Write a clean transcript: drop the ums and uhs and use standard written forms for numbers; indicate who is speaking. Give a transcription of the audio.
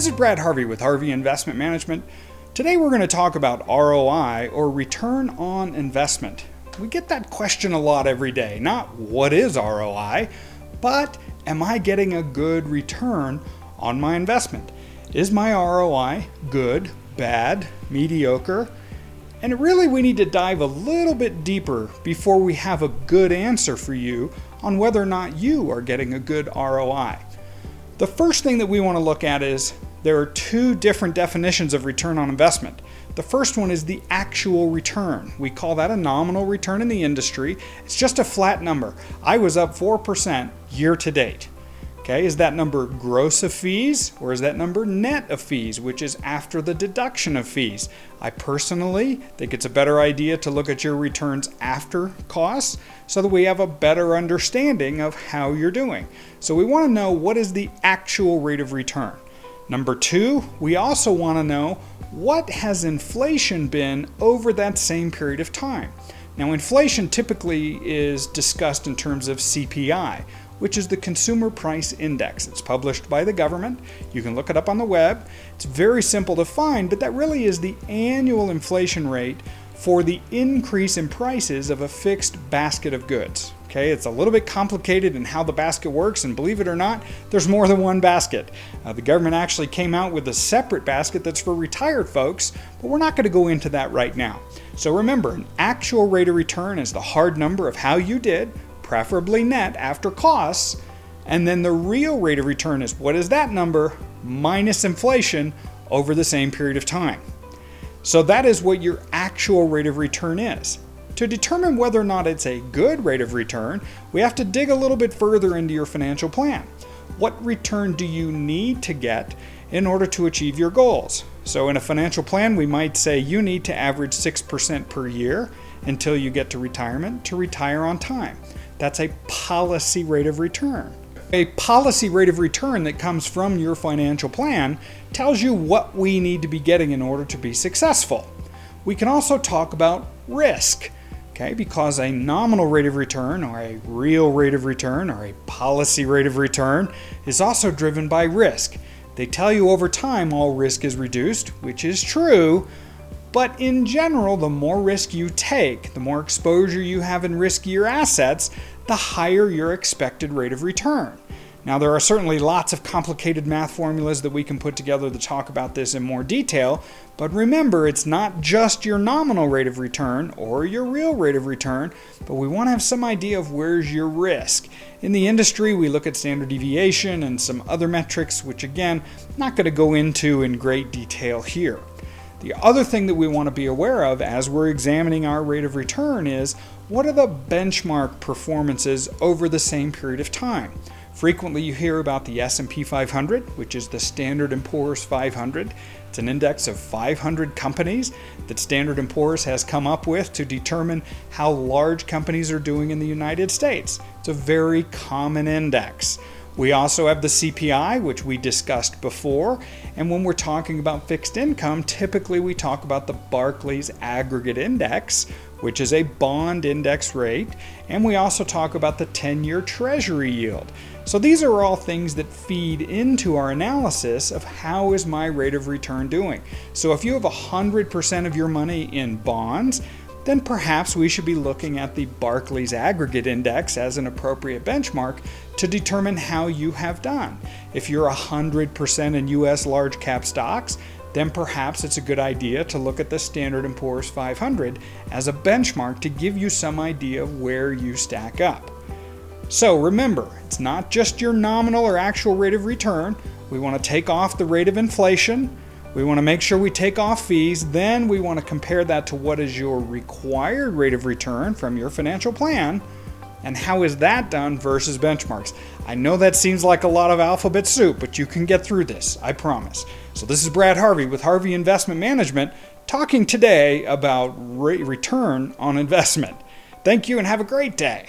Speaker 1: This is Brad Harvey with Harvey Investment Management. Today we're going to talk about ROI, or return on investment. We get that question a lot every day. Not what is ROI, but am I getting a good return on my investment? Is my ROI good, bad, mediocre? And really we need to dive a little bit deeper before we have a good answer for you on whether or not you are getting a good ROI. The first thing that we want to look at is there are two different definitions of return on investment. The first one is the actual return. We call that a nominal return in the industry. It's just a flat number. I was up 4% year to date. Okay, is that number gross of fees, or is that number net of fees, which is after the deduction of fees? I personally think it's a better idea to look at your returns after costs so that we have a better understanding of how you're doing. So we want to know what is the actual rate of return. Number two, we also want to know what has inflation been over that same period of time. Now, inflation typically is discussed in terms of CPI, which is the Consumer Price Index. It's published by the government. You can look it up on the web. It's very simple to find, but that really is the annual inflation rate for the increase in prices of a fixed basket of goods. Okay, it's a little bit complicated in how the basket works, and believe it or not, there's more than one basket. The government actually came out with a separate basket that's for retired folks, but we're not going to go into that right now. So remember, an actual rate of return is the hard number of how you did, preferably net after costs, and then the real rate of return is what is that number minus inflation over the same period of time. So that is what your actual rate of return is. To determine whether or not it's a good rate of return, we have to dig a little bit further into your financial plan. What return do you need to get in order to achieve your goals? So in a financial plan, we might say you need to average 6% per year until you get to retirement to retire on time. That's a policy rate of return. A policy rate of return that comes from your financial plan tells you what we need to be getting in order to be successful. We can also talk about risk. Okay, because a nominal rate of return, or a real rate of return, or a policy rate of return is also driven by risk. They tell you over time all risk is reduced, which is true, but in general, the more risk you take, the more exposure you have in riskier assets, the higher your expected rate of return. Now, there are certainly lots of complicated math formulas that we can put together to talk about this in more detail, but remember, it's not just your nominal rate of return or your real rate of return, but we want to have some idea of where's your risk. In the industry, we look at standard deviation and some other metrics, which again, I'm not going to go into in great detail here. The other thing that we want to be aware of as we're examining our rate of return is what are the benchmark performances over the same period of time. Frequently you hear about the S&P 500, which is the Standard & Poor's 500. It's an index of 500 companies that Standard & Poor's has come up with to determine how large companies are doing in the United States. It's a very common index. We also have the CPI, which we discussed before, and when we're talking about fixed income, typically we talk about the Barclays Aggregate Index, which is a bond index rate, and we also talk about the 10-year Treasury yield. So these are all things that feed into our analysis of how is my rate of return doing. So if you have 100% of your money in bonds, then perhaps we should be looking at the Barclays Aggregate Index as an appropriate benchmark to determine how you have done. If you're 100% in US large cap stocks, then perhaps it's a good idea to look at the Standard & Poor's 500 as a benchmark to give you some idea of where you stack up. So remember, it's not just your nominal or actual rate of return. We want to take off the rate of inflation. We want to make sure we take off fees. Then we want to compare that to what is your required rate of return from your financial plan, and how is that done versus benchmarks. I know that seems like a lot of alphabet soup, but you can get through this, I promise. So this is Brad Harvey with Harvey Investment Management, talking today about return on investment. Thank you and have a great day.